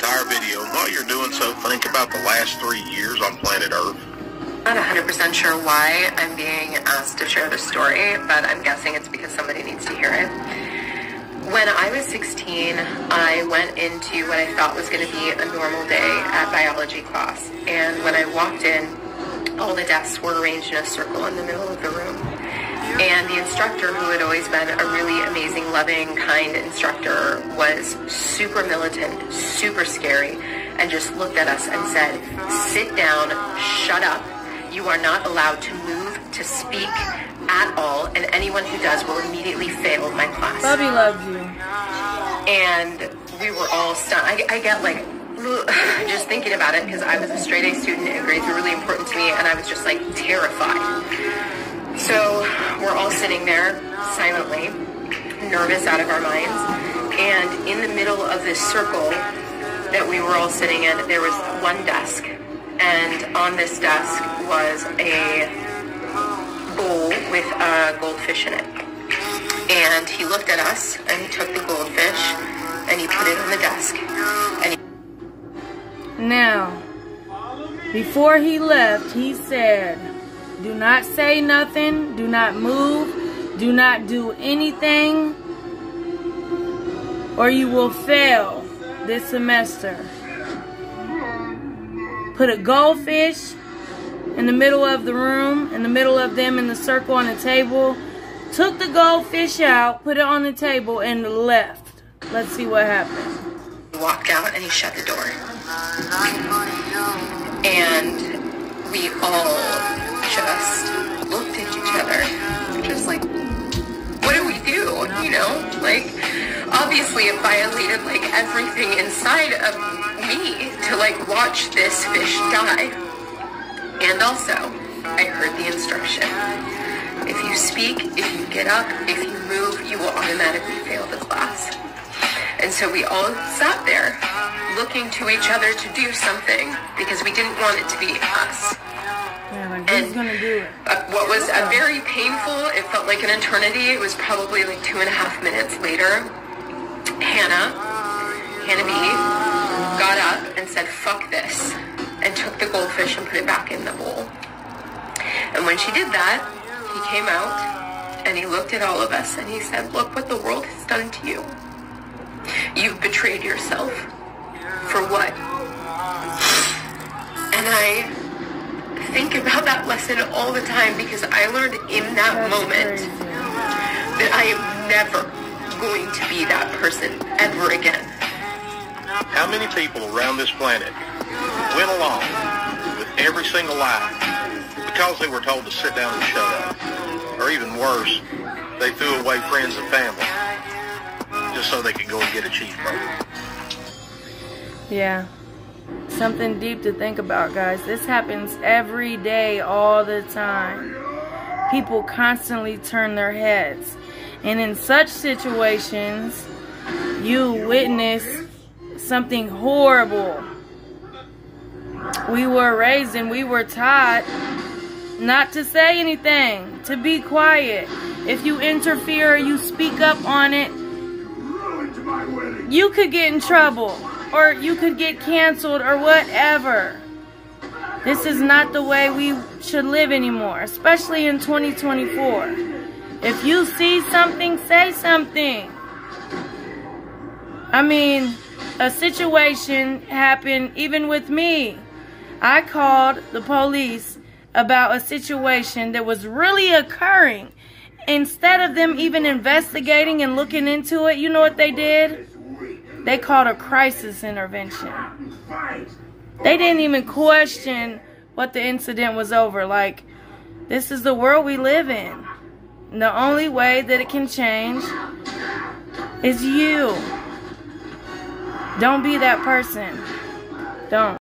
entire video. And while you're doing so, think about the last 3 years on planet Earth. I'm not 100% sure why I'm being asked to share this story, but I'm guessing it's because somebody needs to hear it. When I was 16, I went into what I thought was going to be a normal day at biology class. And when I walked in, all the desks were arranged in a circle in the middle of the room. And the instructor, who had always been a really amazing, loving, kind instructor, was super militant, super scary, and just looked at us and said, "Sit down, shut up. You are not allowed to move, to speak at all, and anyone who does will immediately fail my class." Bubby loves you. And we were all stunned. I get like, just thinking about it, because I was a straight A student and grades were really important to me, and I was just like terrified. So we're all sitting there silently, nervous out of our minds, and in the middle of this circle that we were all sitting in, there was one desk, and on this desk was a bowl with a goldfish in it. And he looked at us, and he took the goldfish, and he put it on the desk. And Now, before he left, he said, "Do not say nothing, do not move, do not do anything, or you will fail this semester." Put a goldfish in the middle of the room, in the middle of them in the circle on the table, took the goldfish out, put it on the table, and left. Let's see what happened. he walked out, and he shut the door. And we all just looked at each other, just like, what do we do? You know, like, obviously it violated like everything inside of me to like watch this fish die. And also, I heard the instruction: if you speak, if you get up, if you move, you will automatically fail the class. And so we all sat there looking to each other to do something, because we didn't want it to be us. Yeah, like, who's gonna do it? What was a very painful, it felt like an eternity, it was probably like 2.5 minutes later, Hannah B got up and said, "Fuck this," and took the goldfish and put it back in the bowl. And when she did that, he came out and he looked at all of us and he said, "Look what the world has done to you. You've betrayed yourself. For what?" And I think about that lesson all the time, because I learned in that moment that I am never going to be that person ever again. How many people around this planet went along with every single lie because they were told to sit down and shut up? Or even worse, they threw away friends and family just so they could go and get a cheeseburger. Yeah. Something deep to think about, guys. This happens every day, all the time. People constantly turn their heads. And in such situations, you witness something horrible. We were raised and we were taught not to say anything, to be quiet. If you interfere or you speak up on it, you could get in trouble, or you could get canceled, or whatever. This is not the way we should live anymore, especially in 2024. If you see something, say something. I mean, a situation happened even with me. I called the police about a situation that was really occurring. Instead of them even investigating and looking into it, you know what they did? They called a crisis intervention. They didn't even question what the incident was over. Like, this is the world we live in. And the only way that it can change is you. Don't be that person. Don't.